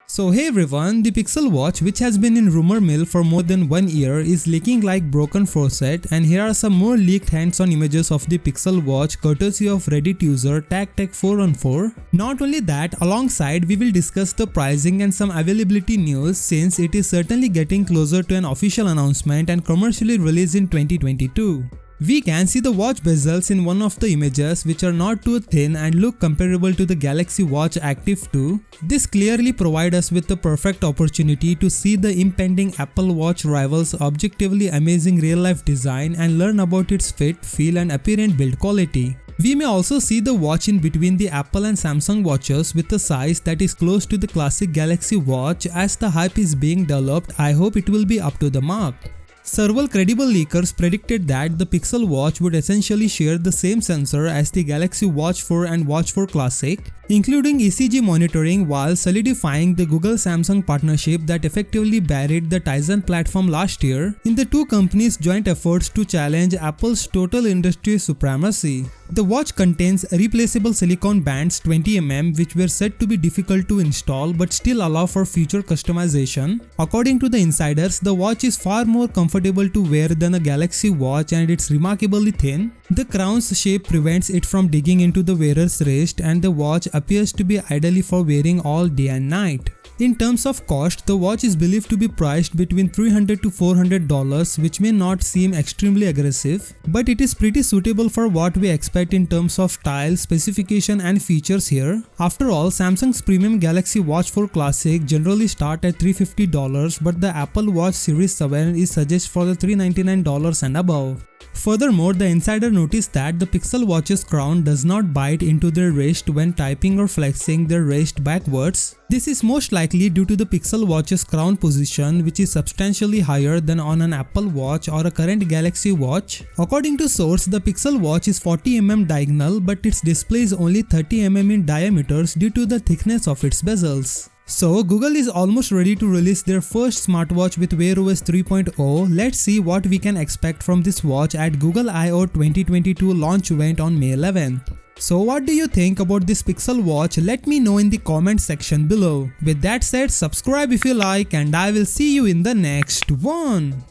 So hey everyone, the Pixel Watch, which has been in rumor mill for more than 1 year, is leaking like broken faucet, and here are some more leaked hands-on images of the Pixel Watch courtesy of Reddit user TagTech414. Not only that, alongside we will discuss the pricing and some availability news, since it is certainly getting closer to an official announcement and commercially released in 2022. We can see the watch bezels in one of the images, which are not too thin and look comparable to the Galaxy Watch Active 2. This clearly provides us with the perfect opportunity to see the impending Apple Watch rival's objectively amazing real-life design and learn about its fit, feel and apparent build quality. We may also see the watch in between the Apple and Samsung watches with a size that is close to the classic Galaxy Watch. As the hype is being developed, I hope it will be up to the mark. Several credible leakers predicted that the Pixel Watch would essentially share the same sensor as the Galaxy Watch 4 and Watch 4 Classic, including Ecg Monitoring, while solidifying the Google-Samsung partnership that effectively buried the Tizen platform last year in the two companies' joint efforts to challenge Apple's total industry supremacy. The watch contains replaceable silicone bands 20mm, which were said to be difficult to install but still allow for future customization. According to the insiders, the watch is far more comfortable to wear than a Galaxy Watch and it's remarkably thin. The crown's shape prevents it from digging into the wearer's wrist, and the watch appears to be ideal for wearing all day and night. In terms of cost, the watch is believed to be priced between $300 to $400, which may not seem extremely aggressive, but it is pretty suitable for what we expect in terms of style, specification and features here. After all, Samsung's premium Galaxy Watch 4 Classic generally start at $350, but the Apple Watch Series 7 is suggested for the $399 and above. Furthermore, the insider noticed that the Pixel Watch's crown does not bite into their wrist when typing or flexing their wrist backwards. This is most likely due to the Pixel Watch's crown position, which is substantially higher than on an Apple Watch or a current Galaxy Watch. According to source, the Pixel Watch is 40mm diagonal, but its display is only 30mm in diameters due to the thickness of its bezels. So Google is almost ready to release their first smartwatch with Wear OS 3.0. Let's see what we can expect from this watch at Google I/O 2022 launch event on May 11th. So what do you think about this Pixel Watch? Let me know in the comment section below. With that said, subscribe if you like, and I will see you in the next one.